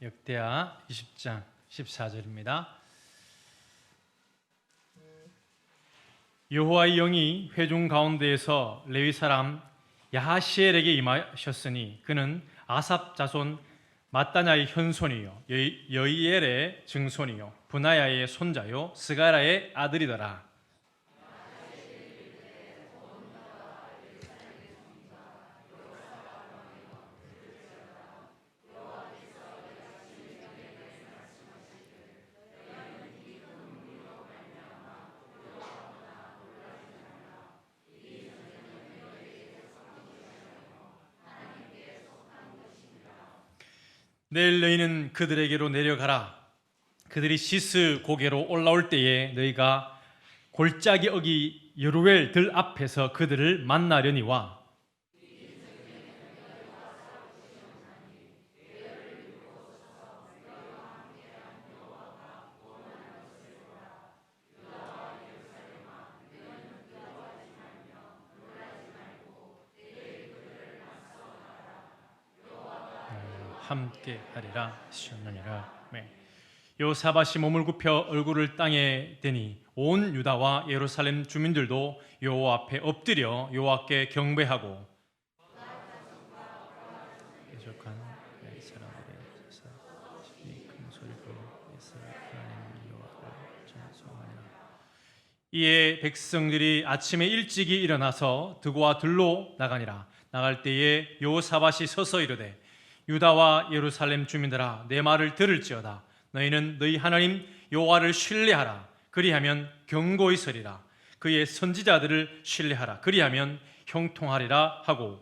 역대하 20장 14절입니다. 여호와의 영이 회중 가운데에서 레위 사람 야하시엘에게 임하셨으니 그는 아삽 자손 마따냐의 현손이요 여이엘의 증손이요 분하야의 손자요 스가라의 아들이더라. 내일 너희는 그들에게로 내려가라. 그들이 시스 고개로 올라올 때에 너희가 골짜기 어기 여루엘 들 앞에서 그들을 만나려니와 함께 하리라 하셨느니라. 여호사밧이 몸을 굽혀 얼굴을 땅에 대니 온 유다와 예루살렘 주민들도 여호와 앞에 엎드려 여호와께 경배하고 대적한 사람들의 큰 소리로 하나님 여호와를 찬송하니라. 이에 백성들이 아침에 일찍이 일어나서 드고와 들로 나가니라. 나갈 때에 여호사밧이 서서 이르되 유다와 예루살렘 주민들아 내 말을 들을지어다. 너희는 너희 하나님 여호와를 신뢰하라. 그리하면 견고히 서리라. 그의 선지자들을 신뢰하라. 그리하면 형통하리라 하고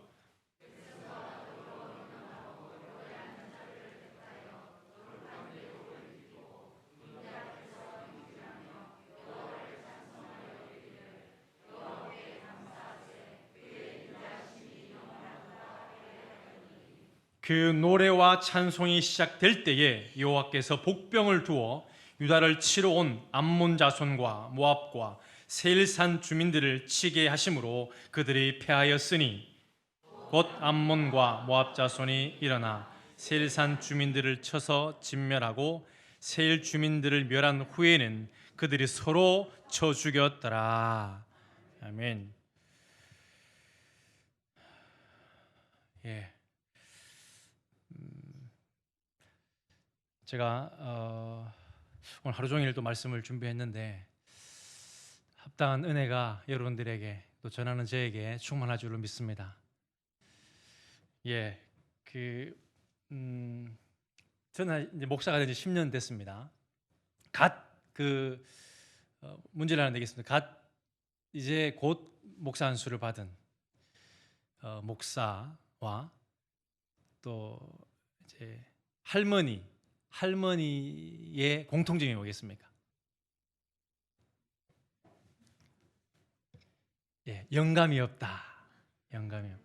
그 노래와 찬송이 시작될 때에 여호와께서 복병을 두어 유다를 치러 온 암몬 자손과 모압과 세일산 주민들을 치게 하심으로 그들이 패하였으니 곧 암몬과 모압 자손이 일어나 세일산 주민들을 쳐서 진멸하고 세일 주민들을 멸한 후에는 그들이 서로 쳐 죽였더라. 아멘. 제가 오늘 하루 종일 또 말씀을 준비했는데 합당한 은혜가 여러분들에게 또 전하는 저에게 충만할 줄로 믿습니다. 저는 이제 목사가 된 지 10년 됐습니다. 문제를 하나 내겠습니다. 이제 곧 목사 안수를 받은 목사와 또 이제 할머니의 공통점이 뭐겠습니까? 영감이 없다. 오늘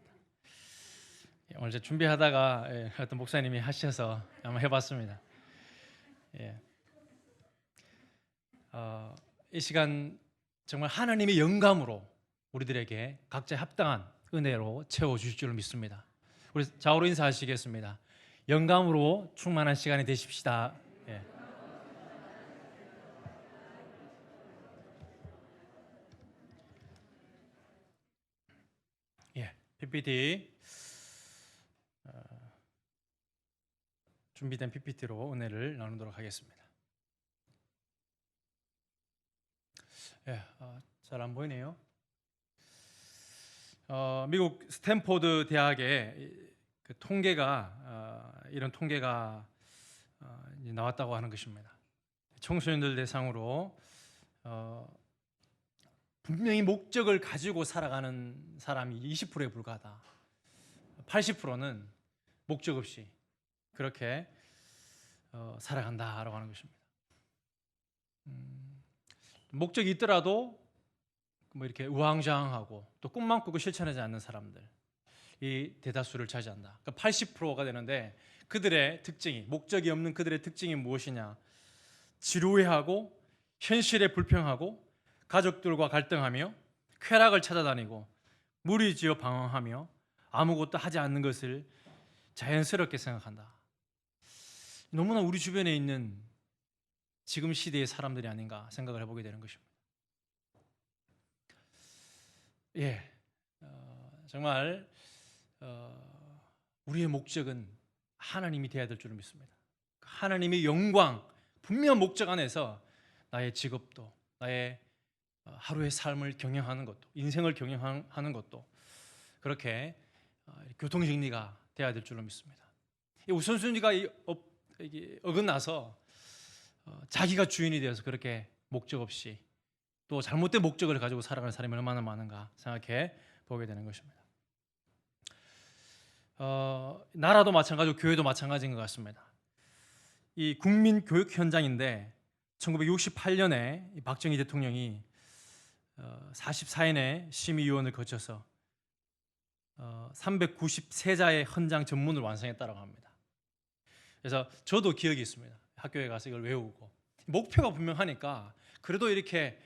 제가 준비하다가 어떤 목사님이 하셔서 한번 해봤습니다. 이 시간 정말 하나님의 영감으로 우리들에게 각자 합당한 은혜로 채워주실 줄 믿습니다. 우리 좌우로 인사하시겠습니다. 영감으로 충만한 시간이 되십시다. PPT 준비된 PPT로 은혜를 나누도록 하겠습니다. 잘 안 보이네요. 미국 스탠포드 대학의 그 통계가 이런 통계가 나왔다고 하는 것입니다. 청소년들 대상으로 분명히 목적을 가지고 살아가는 사람이 20%에 불과하다. 80%는 목적 없이 그렇게 살아간다라고 하는 것입니다. 목적이 있더라도 뭐 이렇게 우왕좌왕하고 또 꿈만 꾸고 실천하지 않는 사람들, 이 대다수를 차지한다. 그러니까 80%가 되는데 그들의 특징이, 목적이 없는 그들의 특징이 무엇이냐? 지루해하고 현실에 불평하고 가족들과 갈등하며 쾌락을 찾아다니고 무리지어 방황하며 아무것도 하지 않는 것을 자연스럽게 생각한다. 너무나 우리 주변에 있는 지금 시대의 사람들이 아닌가 생각을 해보게 되는 것입니다. 예, 정말 우리의 목적은 하나님이 되어야 될 줄 믿습니다. 하나님의 영광, 분명한 목적 안에서 나의 직업도, 나의 하루의 삶을 경영하는 것도, 인생을 경영하는 것도 그렇게 교통정리가 되어야 될 줄로 믿습니다. 이 우선순위가 어긋나서 자기가 주인이 되어서 그렇게 목적 없이 또 잘못된 목적을 가지고 살아가는 사람이 얼마나 많은가 생각해 보게 되는 것입니다. 나라도 마찬가지고 교회도 마찬가지인 것 같습니다. 이 국민 교육 현장인데 1968년에 박정희 대통령이 44인의 심의위원을 거쳐서 393자의 헌장 전문을 완성했다고 합니다. 그래서 저도 기억이 있습니다. 학교에 가서 이걸 외우고 목표가 분명하니까 그래도 이렇게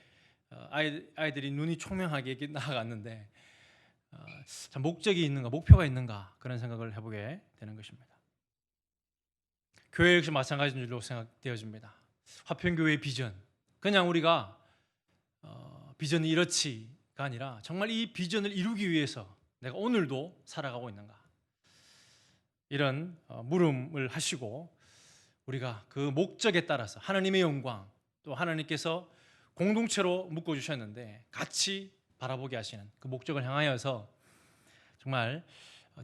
아이들이 눈이 총명하게 이렇게 나아갔는데 참 목적이 있는가, 목표가 있는가 그런 생각을 해보게 되는 것입니다. 교회 역시 마찬가지인 줄로 생각되어집니다. 화평교회의 비전, 그냥 우리가 비전이 이렇지가 아니라 정말 이 비전을 이루기 위해서 내가 오늘도 살아가고 있는가, 이런 물음을 하시고 우리가 그 목적에 따라서 하나님의 영광, 또 하나님께서 공동체로 묶어주셨는데 같이 바라보게 하시는 그 목적을 향하여서 정말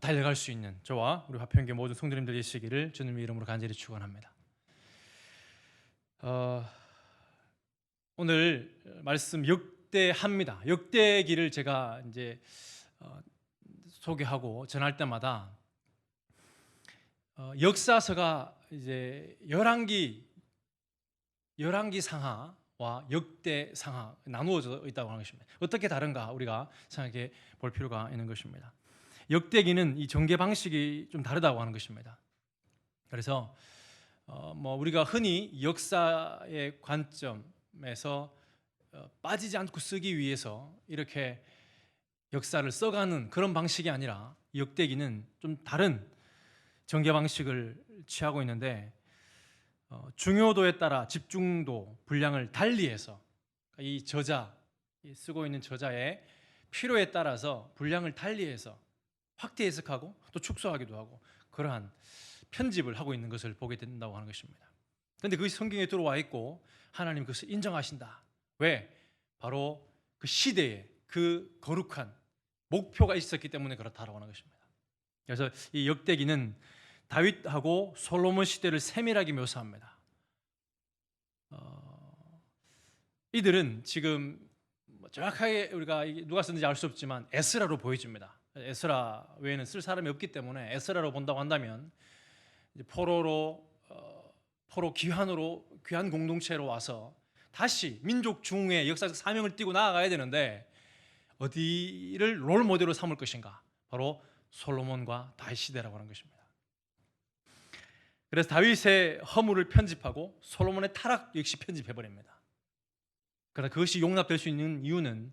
달려갈 수 있는 저와 우리 화평교회 모든 성도님들 되시기를 주님의 이름으로 간절히 축원합니다. 오늘 말씀 역대합니다. 역대기를 제가 이제 소개하고 전할 때마다 역사서가 이제 열왕기 상하와 역대 상하 나누어져 있다고 하는 것입니다. 어떻게 다른가 우리가 생각해 볼 필요가 있는 것입니다. 역대기는 이 전개 방식이 좀 다르다고 하는 것입니다. 그래서 우리가 흔히 역사의 관점에서 빠지지 않고 쓰기 위해서 이렇게 역사를 써가는 그런 방식이 아니라 역대기는 좀 다른 전개 방식을 취하고 있는데 중요도에 따라 집중도, 분량을 달리해서 이 저자, 쓰고 있는 저자의 필요에 따라서 분량을 달리해서 확대 해석하고 또 축소하기도 하고 그러한 편집을 하고 있는 것을 보게 된다고 하는 것입니다. 그런데 그것이 성경에 들어와 있고 하나님 그것을 인정하신다. 왜? 바로 그 시대에 그 거룩한 목표가 있었기 때문에 그렇다고 하는 것입니다. 그래서 이 역대기는 다윗하고 솔로몬 시대를 세밀하게 묘사합니다. 이들은 지금 정확하게 우리가 누가 썼는지 알 수 없지만 에스라로 보여집니다. 에스라 외에는 쓸 사람이 없기 때문에 에스라로 본다고 한다면 포로 귀한 공동체로 와서 다시 민족 중흥의 역사적 사명을 띠고 나아가야 되는데 어디를 롤 모델로 삼을 것인가? 바로 솔로몬과 다윗 시대라고 하는 것입니다. 그래서 다윗의 허물을 편집하고 솔로몬의 타락 역시 편집해버립니다. 그러나 그것이 용납될 수 있는 이유는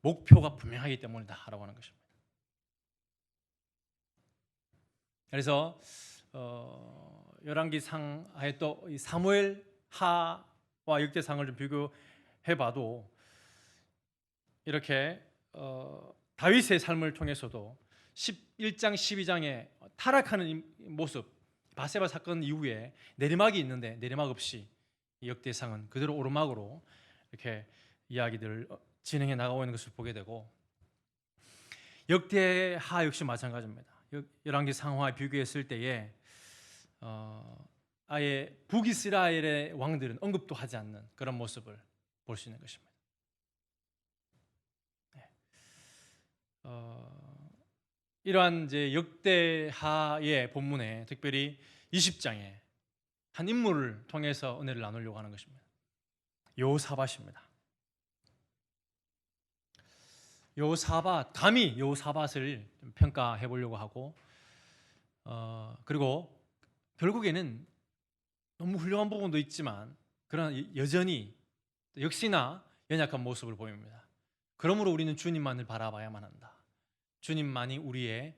목표가 분명하기 때문이다라고 하는 것입니다. 그래서 열왕기상하에 또 사무엘 하와 역대상을 좀 비교해봐도 이렇게 다윗의 삶을 통해서도 11장 12장에 타락하는 모습, 바세바 사건 이후에 내리막이 있는데 내리막 없이 역대상은 그대로 오르막으로 이렇게 이야기들을 진행해 나가고 있는 것을 보게 되고 역대하 역시 마찬가지입니다. 열왕기 상하와 비교했을 때에 아예 북이스라엘의 왕들은 언급도 하지 않는 그런 모습을 볼 수 있는 것입니다. 이러한 이제 역대하의 본문에 특별히 20장에 한 인물을 통해서 은혜를 나누려고 하는 것입니다. 여호사밧입니다. 감히 여호사밧을 평가해 보려고 하고 그리고 결국에는 너무 훌륭한 부분도 있지만 그러나 여전히 역시나 연약한 모습을 보입니다. 그러므로 우리는 주님만을 바라봐야만 한다. 주님만이 우리의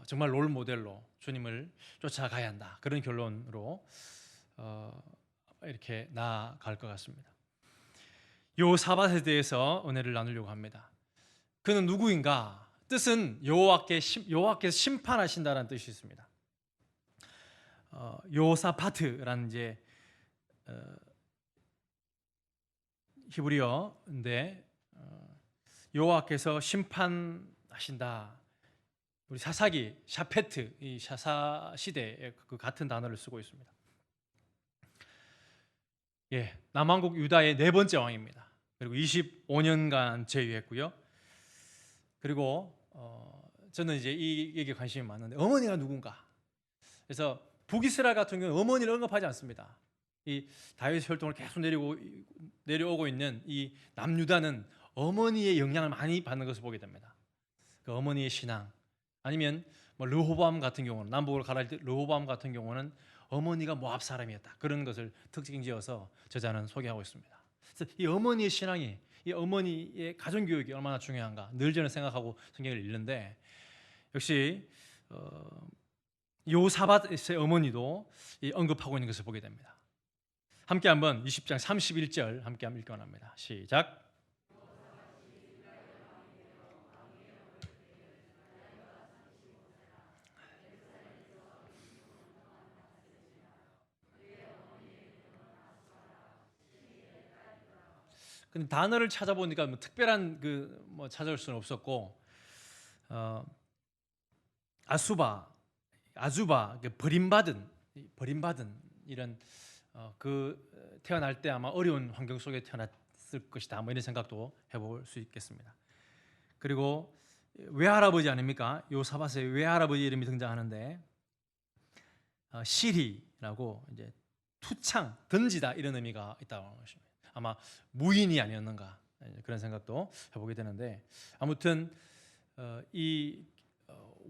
정말 롤 모델로 주님을 쫓아가야 한다. 그런 결론으로 이렇게 나아갈 것 같습니다. 요사밧에 대해서 은혜를 나누려고 합니다. 그는 누구인가? 뜻은 여호와께서 심판하신다는 뜻이 있습니다. 요사바트라는 이제 히브리어인데 여호와께서 심판하신다. 우리 사사기 샤페트, 이 샤사 시대에 그 같은 단어를 쓰고 있습니다. 예, 남왕국 유다의 네 번째 왕입니다. 그리고 25년간 제위했고요. 그리고 저는 이제 이 얘기에 관심이 많은데 어머니가 누군가? 그래서 북이스라엘 같은 경우는 어머니를 언급하지 않습니다. 이 다윗 혈통을 계속 내려오고 있는 이 남유다는 어머니의 영향을 많이 받는 것을 보게 됩니다. 그 어머니의 신앙, 아니면 뭐 르호보암 같은 경우는 남북을 가랄 때 르호보암 같은 경우는 어머니가 모압 사람이었다. 그런 것을 특징지어서 저자는 소개하고 있습니다. 그래서 이 어머니의 신앙이, 이 어머니의 가정 교육이 얼마나 중요한가 늘 저는 생각하고 성경을 읽는데 역시 요사밧의 어머니도 언급하고 있는 것을 보게 됩니다. 함께 한번 20장 31절 함께 한번 읽어납니다. 시작. 근데 단어를 찾아보니까 뭐 특별한 뭐 찾아올 수는 없었고 아주바 버림받은 이런 태어날 때 아마 어려운 환경 속에 태어났을 것이다. 뭐 이런 생각도 해볼 수 있겠습니다. 그리고 외할아버지 아닙니까? 요사밧의 외할아버지 이름이 등장하는데 시리라고 이제 투창 던지다 이런 의미가 있다고 하십니다. 아마 무인이 아니었는가 그런 생각도 해보게 되는데 아무튼 이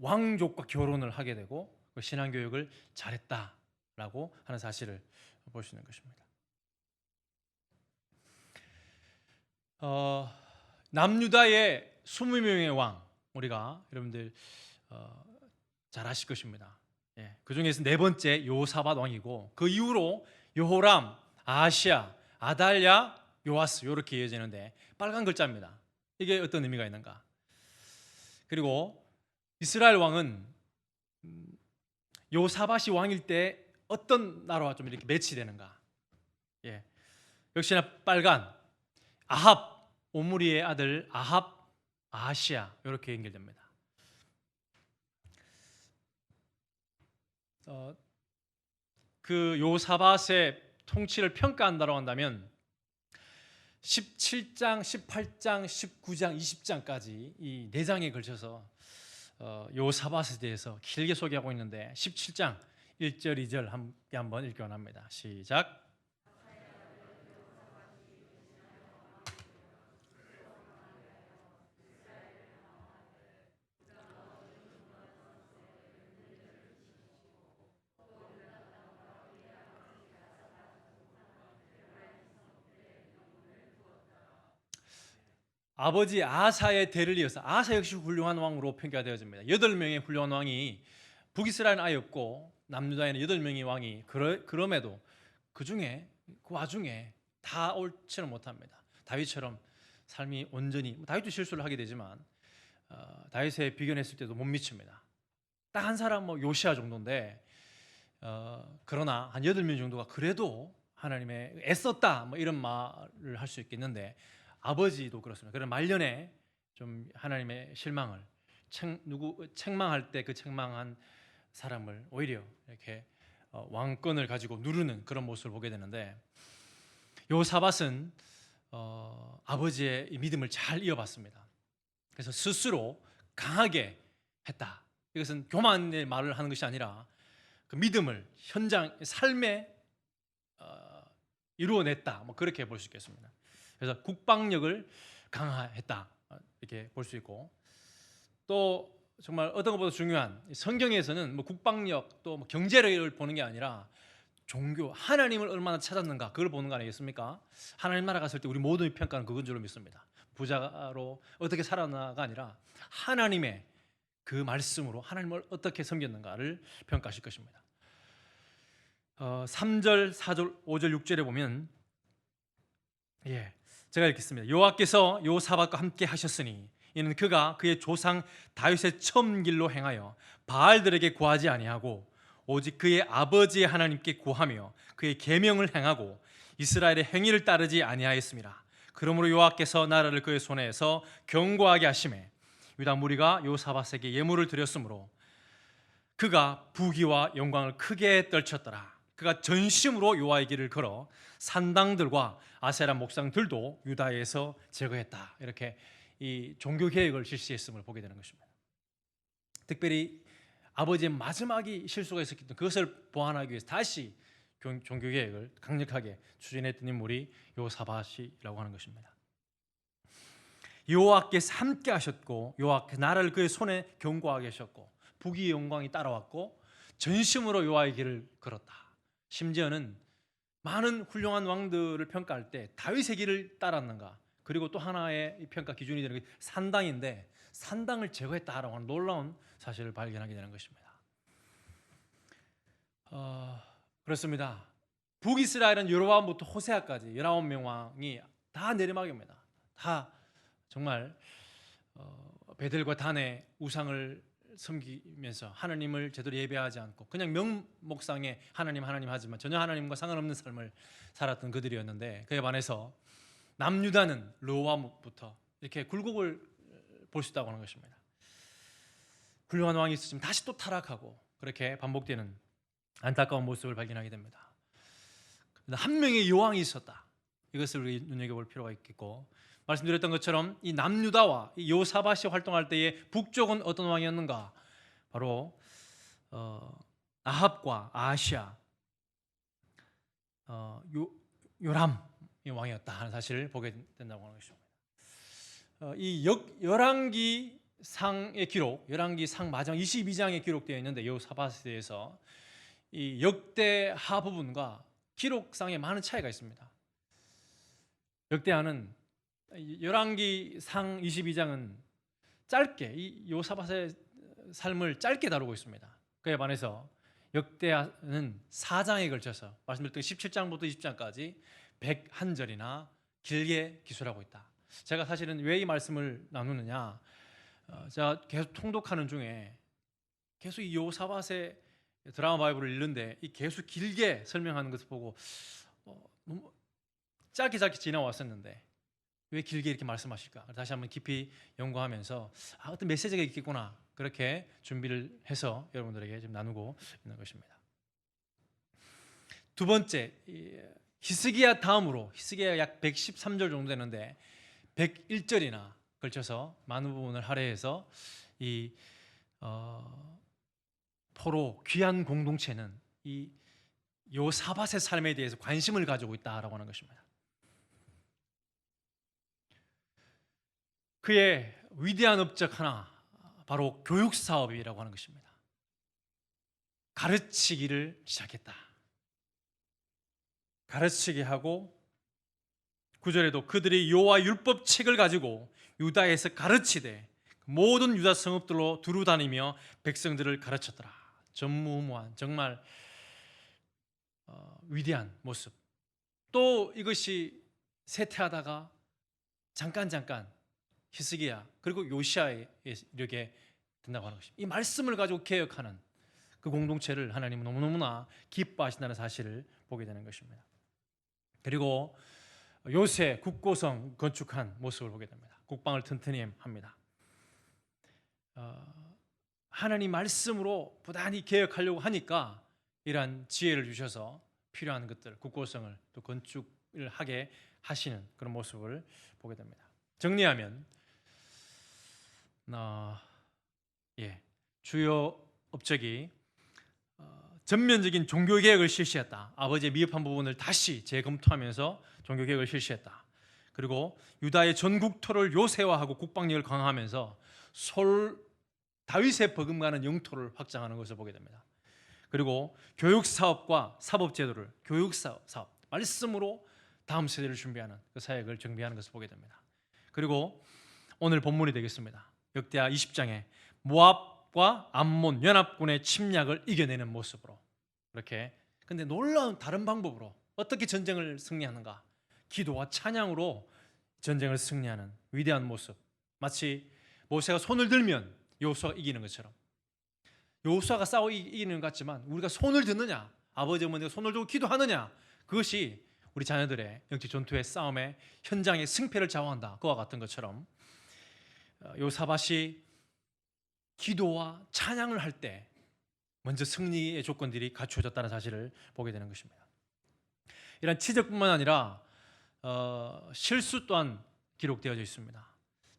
왕족과 결혼을 하게 되고 신앙교육을 잘했다라고 하는 사실을 볼 수 있는 것입니다. 남유다의 20명의 왕 우리가 여러분들 잘 아실 것입니다. 예, 그 중에서 네 번째 요사밧 왕이고 그 이후로 여호람, 아하시야, 아달랴, 요아스 이렇게 이어지는데 빨간 글자입니다. 이게 어떤 의미가 있는가? 그리고 이스라엘 왕은 요사밧이 왕일 때 어떤 나라와 좀 이렇게 매치되는가? 예, 역시나 빨간 아합, 오므리의 아들 아합, 아하시야 이렇게 연결됩니다. 그 요사밧의 통치를 평가한다고 한다면 17장, 18장, 19장, 20장까지 이 네 장에 걸쳐서 요사밧에 대해서 길게 소개하고 있는데 17장 1절, 2절 함께 한번 읽어납니다. 시작. 아버지 아사의 대를 이어서 아사 역시 훌륭한 왕으로 평가되어집니다. 8명의 훌륭한 왕이 북이스라엘은 아예 없고 남유다에는 8명의 왕이 그럼에도 그 와중에 다 옳지는 못합니다. 다윗처럼 삶이 온전히 다윗도 실수를 하게 되지만 다윗에 비견했을 때도 못 미칩니다. 딱 한 사람 요시아 정도인데 그러나 한 8명 정도가 그래도 하나님의 애썼다 이런 말을 할 수 있겠는데 아버지도 그렇습니다. 그런 말년에 좀 하나님의 실망을 책망할 때 그 책망한 사람을 오히려 이렇게 왕권을 가지고 누르는 그런 모습을 보게 되는데 요사밧은 아버지의 믿음을 잘 이어받습니다. 그래서 스스로 강하게 했다. 이것은 교만의 말을 하는 것이 아니라 그 믿음을 현장 삶에 이루어냈다. 그렇게 볼 수 있겠습니다. 그래서 국방력을 강화했다 이렇게 볼 수 있고 또 정말 어떤 것보다 중요한 성경에서는 국방력 또 경제력을 보는 게 아니라 종교 하나님을 얼마나 찾았는가 그걸 보는 거 아니겠습니까? 하나님 나라 갔을 때 우리 모두의 평가는 그건 줄로 믿습니다. 부자로 어떻게 살았나가 아니라 하나님의 그 말씀으로 하나님을 어떻게 섬겼는가를 평가하실 것입니다. 3절, 4절, 5절, 6절에 보면 제가 읽겠습니다. 여호와께서 여호사밧과 함께 하셨으니 이는 그가 그의 조상 다윗의 처음 길로 행하여 바알들에게 구하지 아니하고 오직 그의 아버지의 하나님께 구하며 그의 계명을 행하고 이스라엘의 행위를 따르지 아니하였습니다. 그러므로 여호와께서 나라를 그의 손에서 견고하게 하시매 유다 무리가 여호사밧에게 예물을 드렸으므로 그가 부귀와 영광을 크게 떨쳤더라. 그가 전심으로 여호와의 길을 걸어 산당들과 아세라 목상들도 유다에서 제거했다. 이렇게 이 종교 개혁을 실시했음을 보게 되는 것입니다. 특별히 아버지의 마지막이 실수가 있었기 때문에 그것을 보완하기 위해서 다시 종교 개혁을 강력하게 추진했던 인물이 여호사밧이라고 하는 것입니다. 여호와께서 함께 하셨고 여호와께서 나라를 그의 손에 견고하게 하셨고 부귀의 영광이 따라왔고 전심으로 여호와의 길을 걸었다. 심지어는 많은 훌륭한 왕들을 평가할 때 다윗의 길을 따랐는가. 그리고 또 하나의 평가 기준이 되는 게 산당인데 산당을 제거했다라고 하는 놀라운 사실을 발견하게 되는 것입니다. 그렇습니다. 북이스라엘은 여로보암부터 호세아까지 19명 왕이 다 내리막입니다. 다 정말 베델과 단의 우상을 섬기면서 하나님을 제대로 예배하지 않고 그냥 명목상에 하나님 하지만 전혀 하나님과 상관없는 삶을 살았던 그들이었는데 그에 반해서 남유다는 르호암부터 이렇게 굴곡을 볼 수 있다고 하는 것입니다. 훌륭한 왕이 있었지만 다시 또 타락하고 그렇게 반복되는 안타까운 모습을 발견하게 됩니다. 한 명의 여왕이 있었다. 이것을 우리 눈여겨볼 필요가 있겠고 말씀드렸던 것처럼 이 남유다와 이 여호사밧이 활동할 때의 북쪽은 어떤 왕이었는가? 바로 아합과 아하시아, 요람이 왕이었다 하는 사실을 보게 된다고 하는 것입니다. 이 열왕기 상의 기록, 열왕기 상 마지막 22장에 기록되어 있는데 여호사밧에 대해서 이 역대하 부분과 기록상에 많은 차이가 있습니다. 역대하는 열왕기 상 22장은 짧게 이 여호사밧의 삶을 짧게 다루고 있습니다. 그에 반해서 역대하는 4장에 걸쳐서 말씀드렸던 17장부터 20장까지 101절이나 길게 기술하고 있다. 제가 사실은 왜 이 말씀을 나누느냐, 제가 계속 통독하는 중에 계속 이 여호사밧의 드라마 바이블을 읽는데 이 계속 길게 설명하는 것을 보고 너무 짧게 지나왔었는데 왜 길게 이렇게 말씀하실까? 다시 한번 깊이 연구하면서 어떤 메시지가 있겠구나 그렇게 준비를 해서 여러분들에게 좀 나누고 있는 것입니다. 두 번째, 히스기야 다음으로 히스기야 약 113절 정도 되는데 101절이나 걸쳐서 많은 부분을 할애해서 이 포로 귀한 공동체는 이 여호사밧의 삶에 대해서 관심을 가지고 있다라고 하는 것입니다. 그의 위대한 업적 하나 바로 교육 사업이라고 하는 것입니다. 가르치기를 시작했다. 가르치게 하고 9절에도 그들이 여호와 율법책을 가지고 유다에서 가르치되 모든 유다 성읍들로 두루 다니며 백성들을 가르쳤더라. 전무후무한 정말 위대한 모습. 또 이것이 쇠퇴하다가 잠깐 히스기야 그리고 요시아에 이르게 된다고 하는 것입니다. 이 말씀을 가지고 개혁하는 그 공동체를 하나님은 너무너무나 기뻐하신다는 사실을 보게 되는 것입니다. 그리고 요새 국고성 건축한 모습을 보게 됩니다. 국방을 튼튼히 합니다. 하나님 말씀으로 부단히 개혁하려고 하니까 이러한 지혜를 주셔서 필요한 것들, 국고성을 또 건축을 하게 하시는 그런 모습을 보게 됩니다. 정리하면 주요 업적이 전면적인 종교개혁을 실시했다. 아버지의 미흡한 부분을 다시 재검토하면서 종교개혁을 실시했다. 그리고 유다의 전국토를 요새화하고 국방력을 강화하면서 다윗의 버금가는 영토를 확장하는 것을 보게 됩니다. 그리고 교육사업과 사법제도를 교육사업, 말씀으로 다음 세대를 준비하는 그 사역을 정비하는 것을 보게 됩니다. 그리고 오늘 본문이 되겠습니다. 역대하 20장에 모압 아합과 암몬 연합군의 침략을 이겨내는 모습으로 이렇게. 근데 놀라운 다른 방법으로 어떻게 전쟁을 승리하는가? 기도와 찬양으로 전쟁을 승리하는 위대한 모습. 마치 모세가 손을 들면 여호수아가 이기는 것처럼. 여호수아가 싸워 이기는 것 같지만 우리가 손을 드느냐, 아버지 어머니가 손을 들고 기도하느냐, 그것이 우리 자녀들의 영적 전투의 싸움의 현장의 승패를 좌우한다. 그와 같은 것처럼 요사밧이 기도와 찬양을 할 때 먼저 승리의 조건들이 갖추어졌다는 사실을 보게 되는 것입니다. 이런 치적뿐만 아니라 실수 또한 기록되어져 있습니다.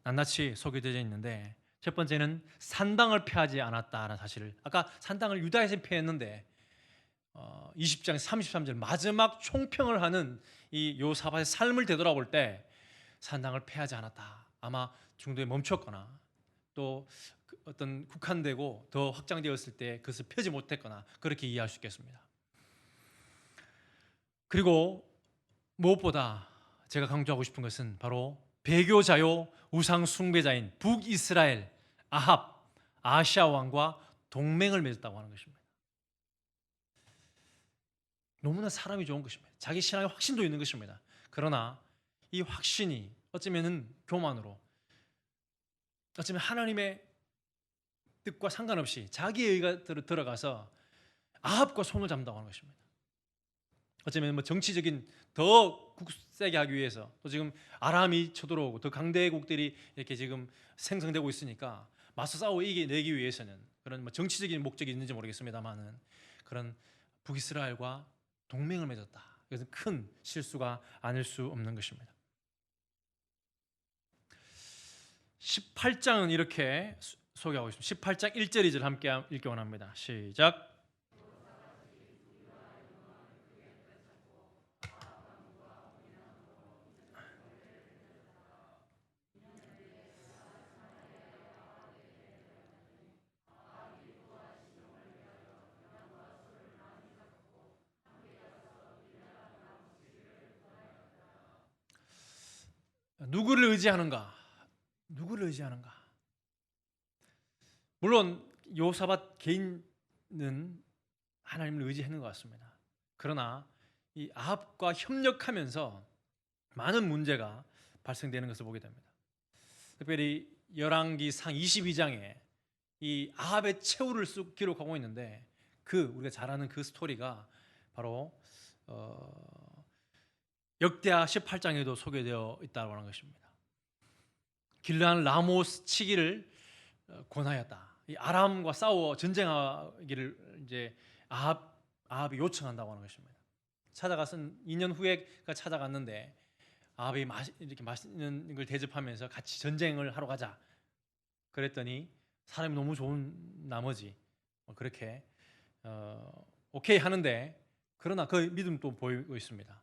낱낱이 소개되어 있는데, 첫 번째는 산당을 패하지 않았다는 사실을, 아까 산당을 유다에서 패했는데 20장 33절 마지막 총평을 하는 이 요사밧의 삶을 되돌아볼 때 산당을 패하지 않았다. 아마 중도에 멈췄거나 또 어떤 국한되고 더 확장되었을 때 그것을 펴지 못했거나 그렇게 이해할 수 있겠습니다. 그리고 무엇보다 제가 강조하고 싶은 것은 바로 배교자요 우상 숭배자인 북이스라엘 아합 아시아 왕과 동맹을 맺었다고 하는 것입니다. 너무나 사람이 좋은 것입니다. 자기 신앙에 확신도 있는 것입니다. 그러나 이 확신이 어쩌면 교만으로, 어쩌면 하나님의 뜻과 상관없이 자기의 의가 들어가서 아합과 손을 잡는다고 하는 것입니다. 어쩌면 뭐 정치적인 더 굳세게 하기 위해서, 또 지금 아람이 쳐들어오고 더 강대국들이 이렇게 지금 생성되고 있으니까 맞서 싸워 이겨내기 위해서는 그런 뭐 정치적인 목적이 있는지 모르겠습니다만은 그런 북이스라엘과 동맹을 맺었다. 이것은 큰 실수가 아닐 수 없는 것입니다. 18장은 이렇게 소개하고 있습니다. 18장 1절 2절 함께 읽기 원합니다. 시작. 누구를 의지하는가? 누구를 의지하는가? 물론 요사밧 개인은 하나님을 의지하는 것 같습니다. 그러나 이 아합과 협력하면서 많은 문제가 발생되는 것을 보게 됩니다. 특별히 열왕기상 22장에 이 아합의 최후를 쑥 기록하고 있는데, 우리가 잘 아는 그 스토리가 바로 역대하 18장에도 소개되어 있다고 하는 것입니다. 길르한 라모스 치기를 권하였다. 이 아람과 싸워 전쟁하기를 이제 아합이 요청한다고 하는 것입니다. 찾아가서 2년 후에가 찾아갔는데 아합이 이렇게 맛있는 걸 대접하면서 같이 전쟁을 하러 가자. 그랬더니 사람이 너무 좋은 나머지 그렇게 오케이 하는데, 그러나 그 믿음도 보이고 있습니다.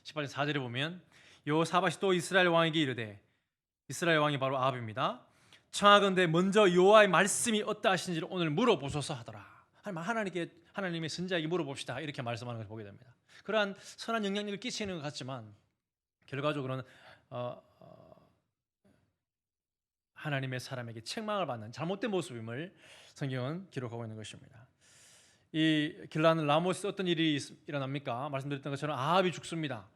18절 4절에 보면 여호사밧이 또 이스라엘 왕에게 이르되, 이스라엘 왕이 바로 아합입니다. 청하건대 먼저 여호와의 말씀이 어떠하신지를 오늘 물어보소서 하더라. 하나님의 선지자에게 물어봅시다. 이렇게 말씀하는 것을 보게 됩니다. 그러한 선한 영향력을 끼치는 것 같지만 결과적으로는 하나님의 사람에게 책망을 받는 잘못된 모습임을 성경은 기록하고 있는 것입니다. 이 길르한 라모스 어떤 일이 일어납니까? 말씀드렸던 것처럼 아합이 죽습니다.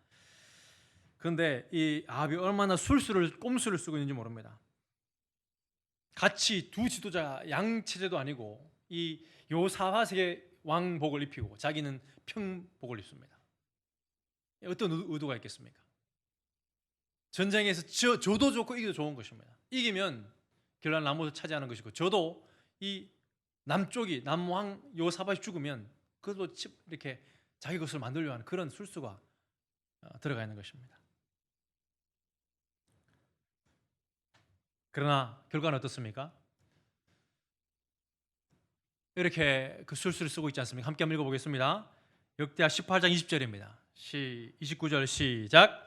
그런데 이 아합이 얼마나 꼼수를 쓰고 있는지 모릅니다. 같이 두 지도자 양체제도 아니고 이 요사밧에게 왕복을 입히고 자기는 평복을 입습니다. 어떤 의도가 있겠습니까? 전쟁에서 저도 좋고 이기도 좋은 것입니다. 이기면 길르한 라모스를 차지하는 것이고, 저도 이 남쪽이 남왕 요사밧이 죽으면 그것도 이렇게 자기 것을 만들려고 하는 그런 술수가 들어가 있는 것입니다. 그러나 결과는 어떻습니까? 이렇게 그 술수를 쓰고 있지 않습니까? 함께 한번 읽어보겠습니다. 역대하 18장 20절입니다. 29절 시작.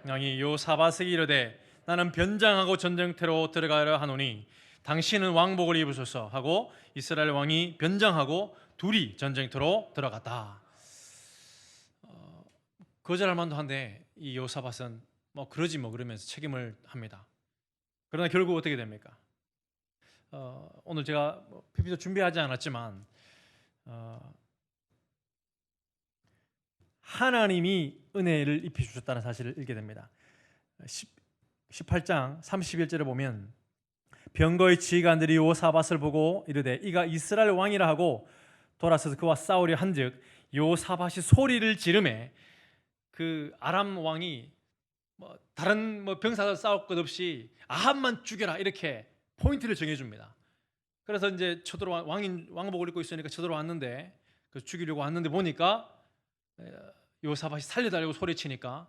왕이 요사밧에게 이르되, 나는 변장하고 전쟁터로 들어가려 하노니 당신은 왕복을 입으소서 하고 이스라엘 왕이 변장하고 둘이 전쟁터로 들어갔다. 거절할 만도 한데 이 요사밧은 그러면서 책임을 합니다. 그러나 결국 어떻게 됩니까? 오늘 제가 PPT 준비하지 않았지만 하나님이 은혜를 입혀 주셨다는 사실을 읽게 됩니다. 18장 31절에 보면 병거의 지휘관들이 요사밧을 보고 이르되 이가 이스라엘 왕이라 하고 돌아서서 그와 싸우려 한즉 요사밧이 소리를 지르매 그 아람 왕이 다른 병사들 싸울 것 없이 아합만 죽여라 이렇게 포인트를 정해줍니다. 그래서 이제 왕복을 입고 있으니까 쳐들어왔는데 죽이려고 왔는데 보니까 요사밧이 살려달라고 소리치니까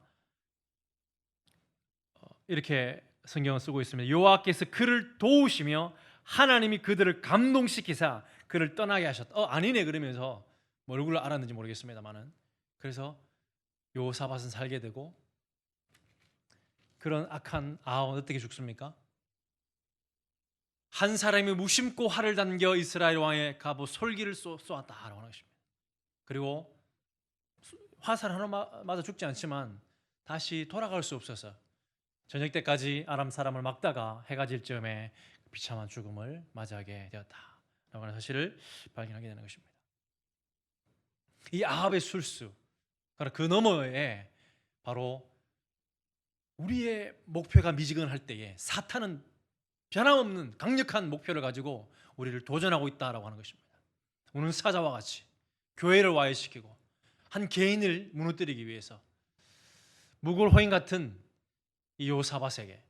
이렇게 성경을 쓰고 있습니다. 여호와께서 그를 도우시며 하나님이 그들을 감동시키사 그를 떠나게 하셨다. 아니네 그러면서 얼굴을 알았는지 모르겠습니다만은 그래서 여호사밧은 살게 되고 그런 악한 아합은 어떻게 죽습니까? 한 사람이 무심코 활을 당겨 이스라엘 왕의 갑옷 솔기를 쏘았다라고 하는 것입니다. 그리고 화살 하나 맞아 죽지 않지만 다시 돌아갈 수 없어서 저녁 때까지 아람 사람을 막다가 해가 질 즈음에 비참한 죽음을 맞이하게 되었다라고 하는 사실을 발견하게 되는 것입니다. 이 아합의 술수, 그 너머에 바로 우리의 목표가 미지근할 때에 사탄은 변함없는 강력한 목표를 가지고 우리를 도전하고 있다라고 하는 것입니다. 오늘 사자와 같이 교회를 와해시키고 한 개인을 무너뜨리기 위해서 무골호인 같은 이 요사밧에게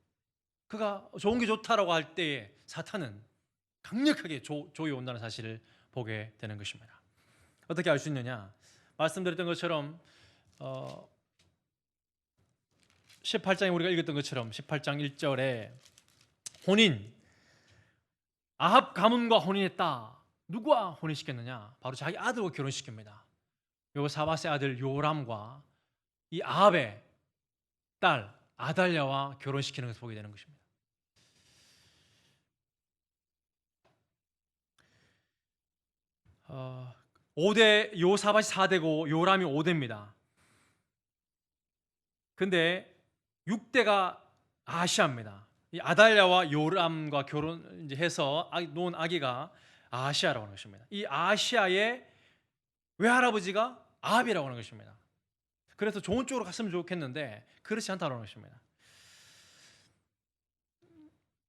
그가 좋은 게 좋다라고 할 때에 사탄은 강력하게 조여온다는 사실을 보게 되는 것입니다. 어떻게 알 수 있느냐? 말씀드렸던 것처럼 18장에 우리가 읽었던 것처럼 18장 1절에 혼인 아합 가문과 혼인했다. 누구와 혼인시켰느냐? 바로 자기 아들과 결혼시킵니다. 요사밧의 아들 요람과 이 아합의 딸 아달랴와 결혼시키는 것을 보게 되는 것입니다. 요사밧이 4대고 요람이 5대입니다. 근데 6대가 아시아입니다. 이 아달랴와 요람과 결혼해서 놓은 아기가 아시아라고 하는 것입니다. 이 아시아의 외할아버지가 아합이라고 하는 것입니다. 그래서 좋은 쪽으로 갔으면 좋겠는데 그렇지 않다는 것입니다.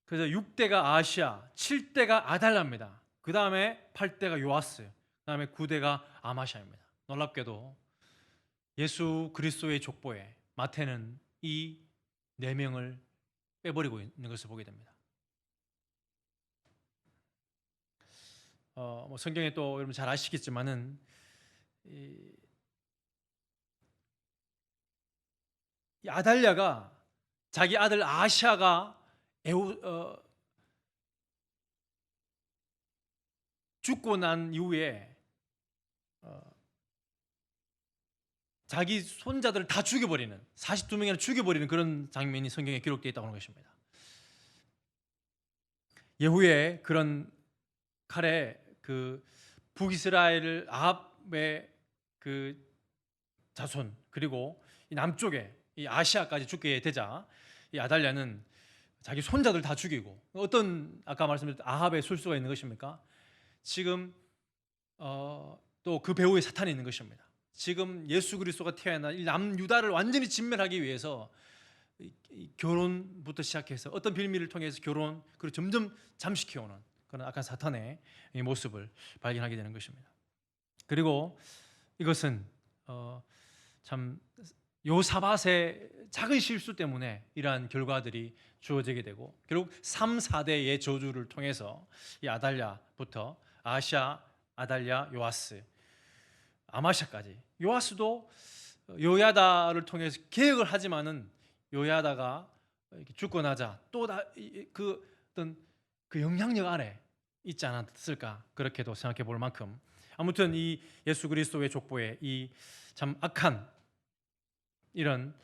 그래서 6대가 아시아, 7대가 아달랴입니다. 그 다음에 8대가 요아스, 그 다음에 9대가 아마샤입니다. 놀랍게도 예수 그리스도의 족보에 마태는 이 4명을 빼버리고 있는 것을 보게 됩니다. 성경에 또 여러분 잘 아시겠지만은 이 아달랴가 자기 아들 아시아가 죽고 난 이후에 자기 손자들을 다 죽여버리는 42명이나 죽여버리는 그런 장면이 성경에 기록되어 있다고 하는 것입니다. 예후에 그런 칼에 그 북이스라엘 아합의 그 자손 그리고 이 남쪽에 이 아시아까지 죽게 되자 이 아달랴는 자기 손자들 다 죽이고 어떤 아까 말씀드렸던 아합의 술수가 있는 것입니까? 지금 또 그 배후에 사탄이 있는 것입니다. 지금 예수 그리스도가 태어난 이 남유다를 완전히 진멸하기 위해서 결혼부터 시작해서 어떤 빌미를 통해서 결혼 그리고 점점 잠식해오는 그런 악한 사탄의 이 모습을 발견하게 되는 것입니다. 그리고 이것은 참 요사밧의 작은 실수 때문에 이러한 결과들이 주어지게 되고 결국 3, 4대의 저주를 통해서 이 아달랴부터 아시아, 아달랴, 요아스, 아마샤까지 요아스도 요야다를 통해서 개혁을 하지만은 요야다가 죽고 나자 또 어떤 그 영향력 아래 있지 않았을까 그렇게도 생각해 볼 만큼 아무튼 이 예수 그리스도의 족보에 이 참 악한 이런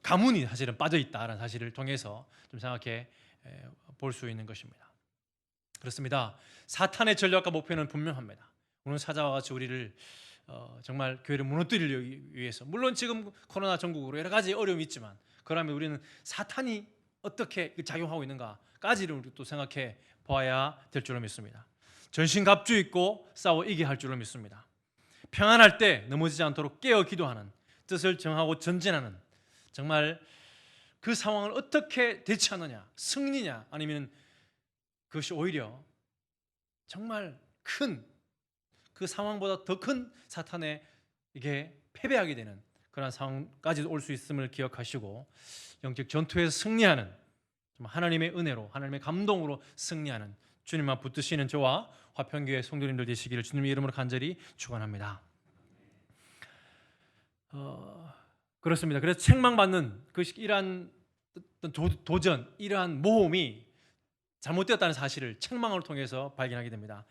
가문이 사실은 빠져 있다라는 사실을 통해서 좀 생각해 볼 수 있는 것입니다. 그렇습니다. 사탄의 전략과 목표는 분명합니다. 오늘 사자와 같이 우리를 정말 교회를 무너뜨리기 위해서 물론 지금 코로나 전국으로 여러 가지 어려움이 있지만 그러면 우리는 사탄이 어떻게 작용하고 있는가까지를 또 생각해 보아야 될 줄로 믿습니다. 전신갑주 입고 싸워 이겨야 할 줄로 믿습니다. 평안할 때 넘어지지 않도록 깨어 기도하는, 뜻을 정하고 전진하는, 정말 그 상황을 어떻게 대처하느냐, 승리냐 아니면 그것이 오히려 정말 큰, 그 상황보다 더 큰 사탄에게 패배하게 되는 그런 상황까지도 올 수 있음을 기억하시고 영적 전투에서 승리하는, 하나님의 은혜로 하나님의 감동으로 승리하는 주님만 붙드시는 저와 화평교회 성도님들 되시기를 주님의 이름으로 간절히 축원합니다. 그렇습니다. 그래서 책망받는 이러한 도전, 이러한 모험이 잘못되었다는 사실을 책망을 통해서 발견하게 됩니다.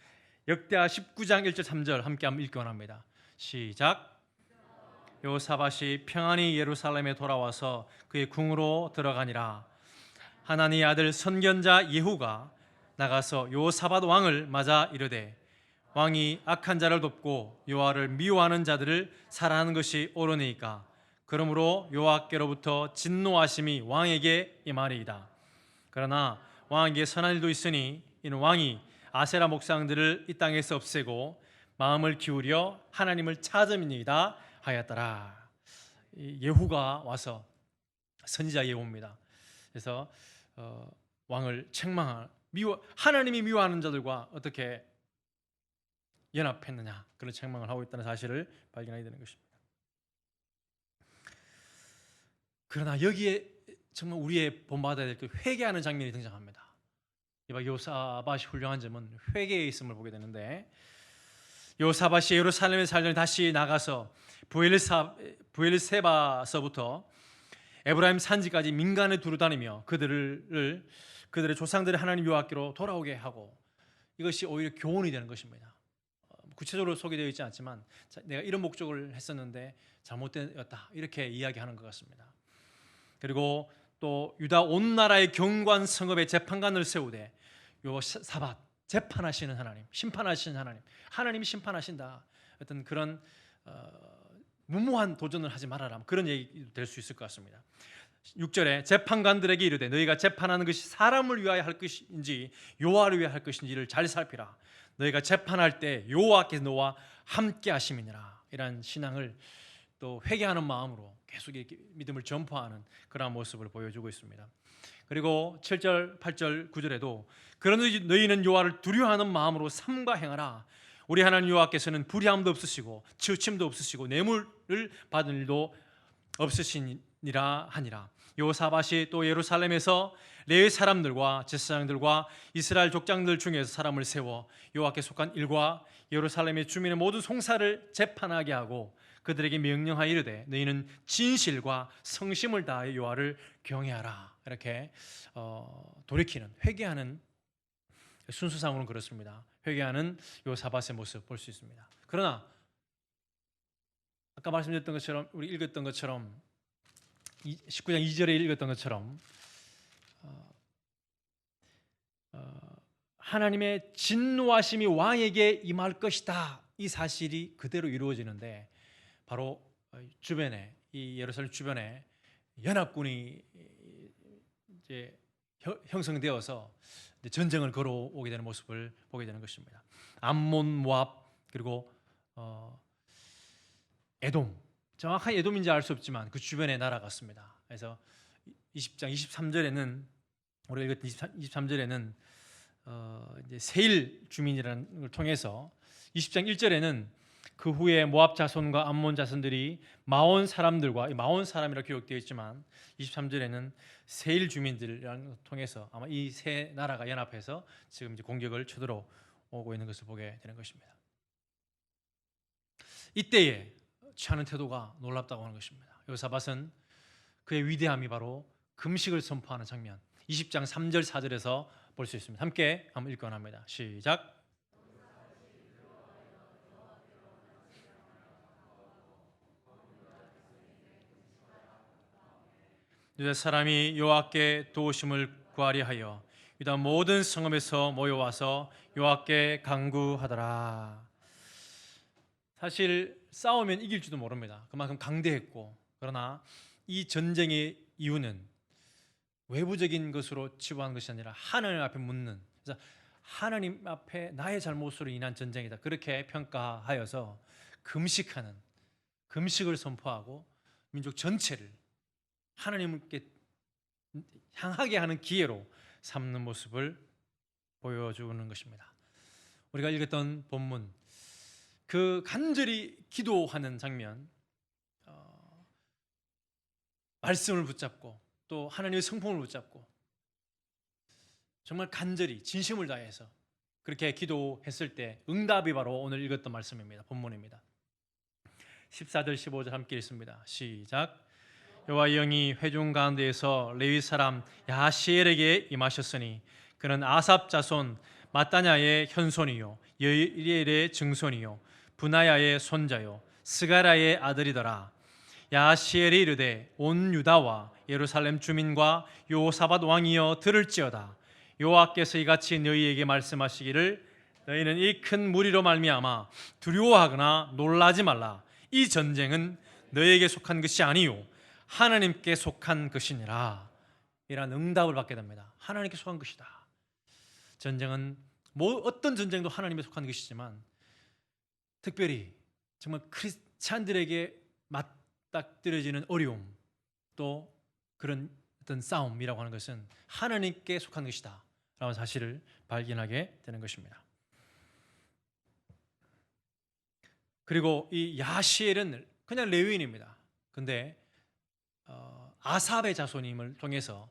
역대하 19장 1절 3절 함께 한번 읽기 원합니다. 시작. 여호사밧이 평안히 예루살렘에 돌아와서 그의 궁으로 들어가니라. 하나님의 아들 선견자 예후가 나가서 여호사밧 왕을 맞아 이르되, 왕이 악한 자를 돕고 여호와를 미워하는 자들을 살하는 것이 옳으니까 그러므로 여호와께로부터 진노하심이 왕에게 임하리이다. 그러나 왕에게 선한 일도 있으니 이는 왕이 아세라 목상들을 이 땅에서 없애고 마음을 기울여 하나님을 찾음이니이다 하였더라. 예후가 와서, 선지자 예후입니다. 그래서 왕을 하나님이 미워하는 자들과 어떻게 연합했느냐, 그런 책망을 하고 있다는 사실을 발견하게 되는 것입니다. 그러나 여기에 정말 우리의 본받아야 될 그 회개하는 장면이 등장합니다. 여호사밧이 훌륭한 점은 회개에 있음을 보게 되는데, 여호사밧이 예루살렘에 살려니 다시 나가서 브엘세바서부터 에브라임 산지까지 민간에 두루다니며 그들의 조상들의 하나님 여호와께로 돌아오게 하고, 이것이 오히려 교훈이 되는 것입니다. 구체적으로 소개되어 있지 않지만 내가 이런 목적을 했었는데 잘못되었다, 이렇게 이야기하는 것 같습니다. 그리고 또 유다 온 나라의 경관 성읍에 재판관을 세우되, 여호사밧, 재판하시는 하나님, 심판하시는 하나님, 하나님이 심판하신다, 어떤 그런 무모한 도전을 하지 말아라, 그런 얘기도 될 수 있을 것 같습니다. 6절에 재판관들에게 이르되, 너희가 재판하는 것이 사람을 위하여 할 것인지 여호와를 위하여 할 것인지를 잘 살피라. 너희가 재판할 때 여호와께서 너와 함께 하심이니라. 이런 신앙을 또 회개하는 마음으로 계속 이렇게 믿음을 전파하는 그런 모습을 보여주고 있습니다. 그리고 7절, 8절, 9절에도 그러니 너희는 여호와를 두려워하는 마음으로 삼가 행하라. 우리 하나님 여호와께서는 불의함도 없으시고 치우침도 없으시고 뇌물을 받은 일도 없으시니라 하니라. 여호사밧이 또 예루살렘에서 레위 사람들과 제사장들과 이스라엘 족장들 중에서 사람을 세워 여호와께 속한 일과 예루살렘의 주민의 모든 송사를 재판하게 하고 그들에게 명령하여 이르되, 너희는 진실과 성심을 다하여 여호와를 경외하라. 이렇게 돌이키는, 회개하는, 순수상으로는 그렇습니다. 회개하는 여호사밧의 모습 볼 수 있습니다. 그러나 아까 말씀드렸던 것처럼, 우리 읽었던 것처럼 19장 2절에 읽었던 것처럼 하나님의 진노하심이 왕에게 임할 것이다, 이 사실이 그대로 이루어지는데, 바로 주변에, 이 예루살렘 주변에 연합군이 이제 형성되어서 전쟁을 걸어오게 되는 모습을 보게 되는 것입니다. 암몬, 모압, 그리고 에돔, 정확한 에돔인지 알 수 없지만 그 주변의 나라 같습니다. 그래서 20장 23절에는, 우리가 읽었던 23절에는 이제 세일 주민이라는 걸 통해서, 20장 1절에는 그 후에 모압 자손과 암몬 자손들이 마온 사람들과, 마온 사람이라 기록되어 있지만 23절에는 세일 주민들을 통해서 아마 이 세 나라가 연합해서 지금 이제 공격을 쳐들어 오고 있는 것을 보게 되는 것입니다. 이때에 취하는 태도가 놀랍다고 하는 것입니다. 여호사밧은 그의 위대함이 바로 금식을 선포하는 장면, 20장 3절 4절에서 볼 수 있습니다. 함께 한번 읽고 합니다. 시작. 유다 사람이 여호와께 도우심을 구하려 하여 유다 모든 성읍에서 모여와서 여호와께 간구하더라. 사실 싸우면 이길지도 모릅니다. 그만큼 강대했고, 그러나 이 전쟁의 이유는 외부적인 것으로 치부하는 것이 아니라 하나님 앞에 묻는, 그래서 하나님 앞에 나의 잘못으로 인한 전쟁이다. 그렇게 평가하여서 금식을 선포하고 민족 전체를 하나님께 향하게 하는 기회로 삼는 모습을 보여주는 것입니다. 우리가 읽었던 본문, 그 간절히 기도하는 장면, 말씀을 붙잡고 또 하나님의 성품을 붙잡고 정말 간절히 진심을 다해서 그렇게 기도했을 때 응답이 바로 오늘 읽었던 말씀입니다. 본문입니다. 14절 15절 함께 읽습니다. 시작. 여호와의 영이 회중 가운데에서 레위 사람 야시엘에게 임하셨으니 그는 아삽 자손 마따냐의 현손이요 여리엘의 증손이요 분하야의 손자요 스가라의 아들이더라. 야시엘이 이르되 온 유다와 예루살렘 주민과 요사밧 왕이여 들을지어다. 여호와께서 이같이 너희에게 말씀하시기를 너희는 이 큰 무리로 말미암아 두려워하거나 놀라지 말라. 이 전쟁은 너희에게 속한 것이 아니요 하나님께 속한 것이니라. 이란 응답을 받게 됩니다. 하나님께 속한 것이다. 전쟁은 어떤 전쟁도 하나님께 속한 것이지만 특별히 정말 크리스찬들에게 맞닥뜨려지는 어려움 또 그런 어떤 싸움이라고 하는 것은 하나님께 속한 것이다 라는 사실을 발견하게 되는 것입니다. 그리고 이 야시엘은 그냥 레위인입니다. 근데 아삽의 자손임을 통해서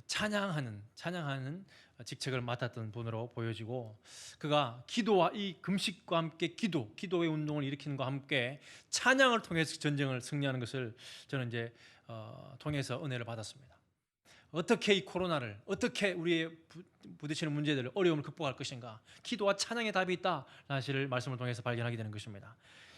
찬양하는 직책을 맡았던 분으로 보여지고 그가 기도와 이 금식과 함께 기도의 운동을 일으키는 것과 함께 찬양을 통해서 전쟁을 승리하는 것을 저는 이제 통해서 은혜를 받았습니다. 어떻게 이 코로나를 어떻게 우리의 부딪히는 문제들을 어려움을 극복할 것인가 기도와 찬양의 답이 있다 사실을 말씀을 통해서 발견하게 되는 것입니다.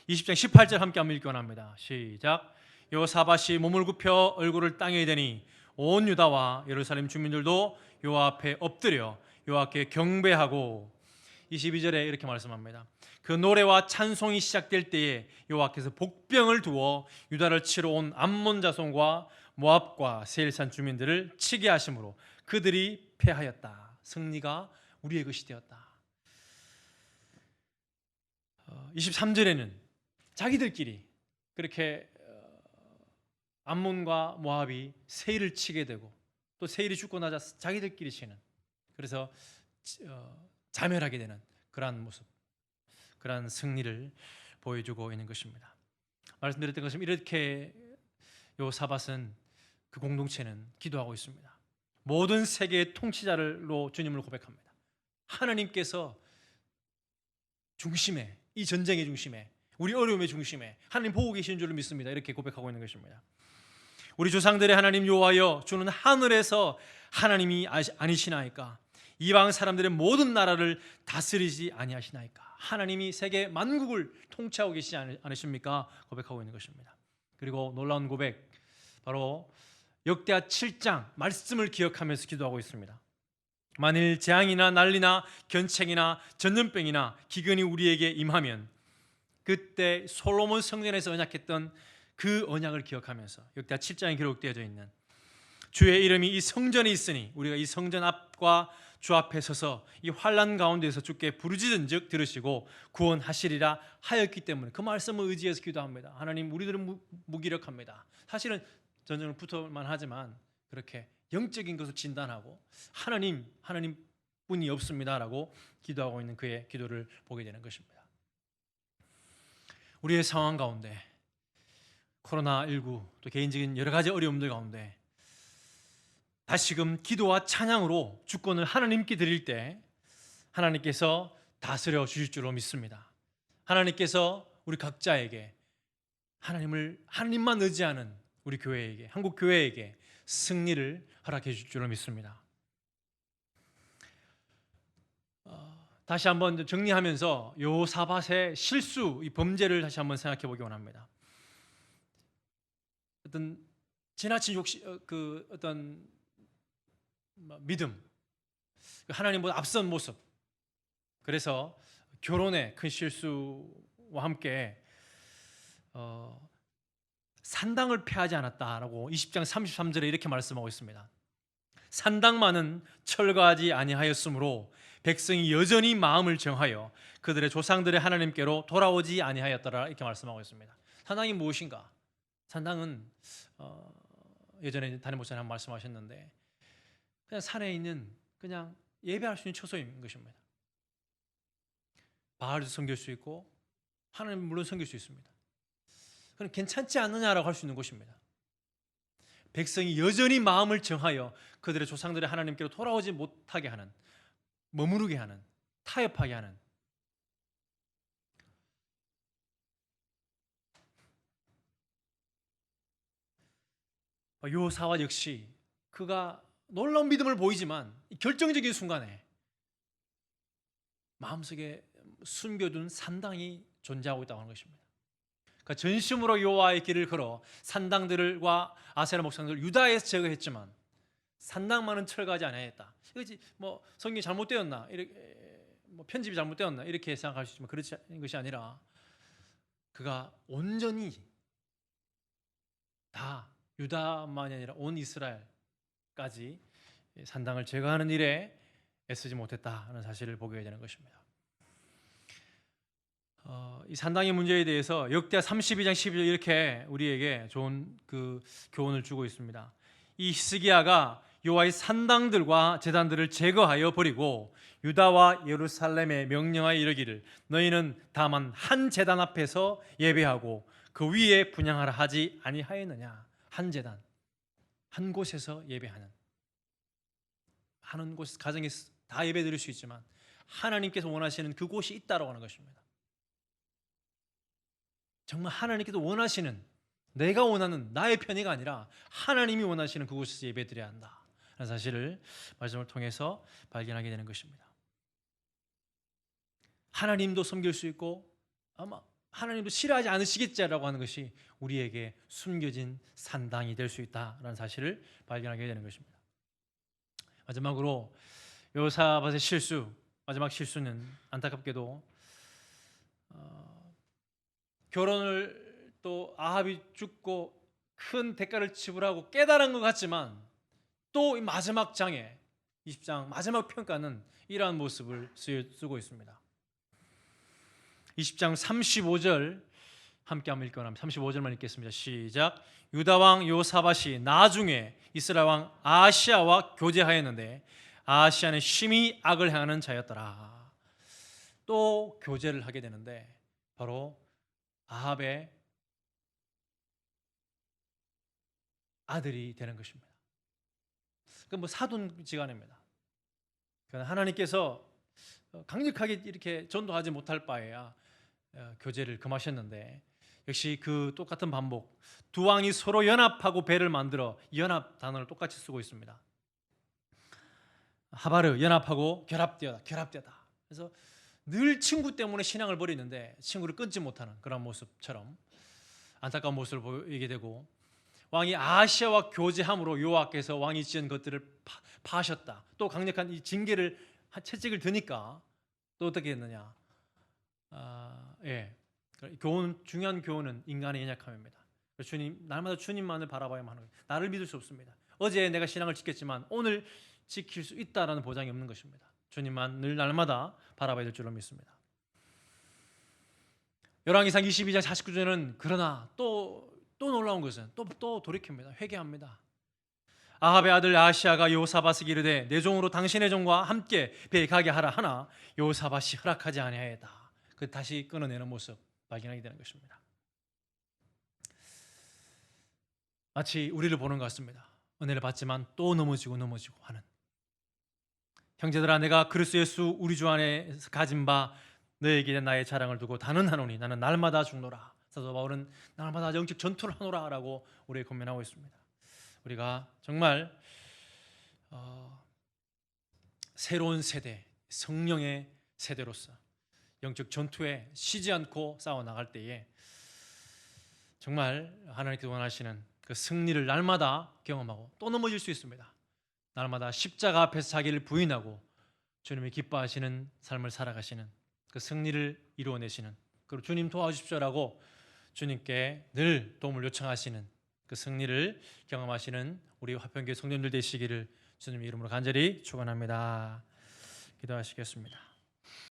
20장 18절 함께 한번 읽기 원합니다. 시작. 여호사밧이 몸을 굽혀 얼굴을 땅에 대니 온 유다와 예루살렘 주민들도 여호와 앞에 엎드려 여호와께 경배하고 22절에 이렇게 말씀합니다. 그 노래와 찬송이 시작될 때에 여호와께서 복병을 두어 유다를 치러 온 암몬 자손과 모압과 세일산 주민들을 치게 하심으로 그들이 패하였다. 승리가 우리의 것이 되었다. 23절에는 자기들끼리 그렇게 암몬과 모압이 세일을 치게 되고 또 세일이 죽고 나자 자기들끼리 치는 그래서 자멸하게 되는 그러한 모습, 그러한 승리를 보여주고 있는 것입니다. 말씀드렸던 것처럼 이렇게 여호사밧은 그 공동체는 기도하고 있습니다. 모든 세계의 통치자로 주님을 고백합니다. 하나님께서 중심에 이 전쟁의 중심에 우리 어려움의 중심에 하나님 보고 계신 줄을 믿습니다. 이렇게 고백하고 있는 것입니다. 우리 조상들의 하나님 여호와여 주는 하늘에서 하나님이 아니시나이까 이방 사람들의 모든 나라를 다스리지 아니하시나이까 하나님이 세계 만국을 통치하고 계시지 않으십니까? 고백하고 있는 것입니다. 그리고 놀라운 고백 바로 역대하 7장 말씀을 기억하면서 기도하고 있습니다. 만일 재앙이나 난리나 견책이나 전염병이나 기근이 우리에게 임하면 그때 솔로몬 성전에서 언약했던 그 언약을 기억하면서 역대하 7장에 기록되어져 있는 주의 이름이 이 성전에 있으니 우리가 이 성전 앞과 주 앞에 서서 이 환난 가운데서 주께 부르짖은즉 들으시고 구원하시리라 하였기 때문에 그 말씀을 의지해서 기도합니다. 하나님 우리들은 무기력합니다. 사실은 전쟁을 붙어만 하지만 그렇게 영적인 것을 진단하고 하나님뿐이 없습니다라고 기도하고 있는 그의 기도를 보게 되는 것입니다. 우리의 상황 가운데 코로나19 또 개인적인 여러 가지 어려움들 가운데 다시금 기도와 찬양으로 주권을 하나님께 드릴 때 하나님께서 다스려 주실 줄로 믿습니다. 하나님께서 우리 각자에게 하나님만 의지하는 우리 교회에게 한국 교회에게 승리를 허락해 줄 줄로 믿습니다. 다시 한번 정리하면서 여호사밧의 실수, 이 범죄를 다시 한번 생각해 보기 원합니다. 어떤 지나친 어떤 믿음, 하나님보다 앞선 모습. 그래서 결혼의 큰 실수와 함께 산당을 폐하지 않았다라고 20장 33절에 이렇게 말씀하고 있습니다. 산당만은 철거하지 아니하였으므로 백성이 여전히 마음을 정하여 그들의 조상들의 하나님께로 돌아오지 아니하였더라 이렇게 말씀하고 있습니다. 산당이 무엇인가? 산당은 예전에 담임 목사님 한번 말씀하셨는데 그냥 산에 있는 그냥 예배할 수 있는 처소인 것입니다. 바알도 섬길 수 있고 하나님 물론 섬길 수 있습니다. 그럼 괜찮지 않느냐라고 할 수 있는 곳입니다. 백성이 여전히 마음을 정하여 그들의 조상들의 하나님께로 돌아오지 못하게 하는, 머무르게 하는, 타협하게 하는 요사와 역시 그가 놀라운 믿음을 보이지만 결정적인 순간에 마음속에 숨겨둔 산당이 존재하고 있다고 하는 것입니다. 그러니까 전심으로 여호와의 길을 걸어 산당들과 아세라 목상들을 유다에서 제거했지만 산당만은 철거하지 아니하였다. 이것이 뭐 성경이 잘못되었나, 이렇게 뭐 편집이 잘못되었나 이렇게 생각할 수 있지만 그렇지 것이 아니라 그가 온전히 다 유다만이 아니라 온 이스라엘까지 산당을 제거하는 일에 애쓰지 못했다는 사실을 보게 되는 것입니다. 이 산당의 문제에 대해서 역대하 32장 12절 이렇게 우리에게 좋은 그 교훈을 주고 있습니다. 이 히스기야가 여호와의 산당들과 제단들을 제거하여 버리고 유다와 예루살렘에 명령하여 이르기를 너희는 다만 한 제단 앞에서 예배하고 그 위에 분향하라 하지 아니하였느냐. 한 제단, 한 곳에서 예배하는, 하는 곳 가정에서 다 예배드릴 수 있지만 하나님께서 원하시는 그곳이 있다라고 하는 것입니다. 정말 하나님께서 원하시는, 내가 원하는 나의 편의가 아니라 하나님이 원하시는 그곳에서 예배드려야 한다 라는 사실을 말씀을 통해서 발견하게 되는 것입니다. 하나님도 섬길 수 있고 아마 하나님도 싫어하지 않으시겠지라고 하는 것이 우리에게 숨겨진 산당이 될 수 있다라는 사실을 발견하게 되는 것입니다. 마지막으로 여호사밧의 실수, 마지막 실수는 안타깝게도 결혼을 또 아합이 죽고 큰 대가를 지불하고 깨달은 것 같지만 또 이 마지막 장에 20장 마지막 평가는 이러한 모습을 쓰고 있습니다. 20장 35절 함께 한번 읽거나 35절만 읽겠습니다. 시작. 유다 왕 여호사밧이 나중에 이스라엘 왕 아하시야와 교제하였는데 아하시야는 심히 악을 행하는 자였더라. 또 교제를 하게 되는데 바로 아합의 아들이 되는 것입니다. 그 뭐 사돈지간입니다. 하나님께서 강력하게 이렇게 전도하지 못할 바에야 교제를 금하셨는데 역시 그 똑같은 반복. 두 왕이 서로 연합하고 배를 만들어 연합 단어를 똑같이 쓰고 있습니다. 하바르 연합하고 결합되다. 그래서 늘 친구 때문에 신앙을 버리는데 친구를 끊지 못하는 그런 모습처럼 안타까운 모습을 보이게 되고 왕이 아하시야와 교제함으로 여호와께서 왕이 지은 것들을 파하셨다. 또 강력한 이 징계를 채찍을 드니까 또 어떻게 했느냐? 중요한 교훈은 인간의 연약함입니다. 주님 날마다 주님만을 바라봐야만 하는 거예요. 나를 믿을 수 없습니다. 어제 내가 신앙을 지켰지만 오늘 지킬 수 있다라는 보장이 없는 것입니다. 주님만 늘 날마다 바라봐야 될 줄로 믿습니다. 열왕기상 22장 49절은 그러나 또 놀라운 것은 또 돌이킵니다. 회개합니다. 아합의 아들 아하시야가 여호사밧에게 이르되 내 종으로 당신의 종과 함께 배에 가게 하라 하나 여호사밧이 허락하지 아니하였다. 그 다시 끊어내는 모습 발견하게 되는 것입니다. 마치 우리를 보는 것 같습니다. 은혜를 받지만 또 넘어지고 하는 형제들아 내가 그리스도 예수 우리 주 안에서 가진 바 너에게 나의 자랑을 두고 단언하노니 나는 날마다 죽노라. 사도 바울은 날마다 영적 전투를 하노라 라고 우리에게 권면하고 있습니다. 우리가 정말 새로운 세대, 성령의 세대로서 영적 전투에 쉬지 않고 싸워나갈 때에 정말 하나님께서 원하시는 그 승리를 날마다 경험하고 또 넘어질 수 있습니다. 날마다 십자가 앞에서 자기를 부인하고 주님이 기뻐하시는 삶을 살아가시는 그 승리를 이루어내시는, 그리고 주님 도와주십시오라고 주님께 늘 도움을 요청하시는 그 승리를 경험하시는 우리 화평교회 성도님들 되시기를 주님의 이름으로 간절히 축원합니다. 기도하시겠습니다.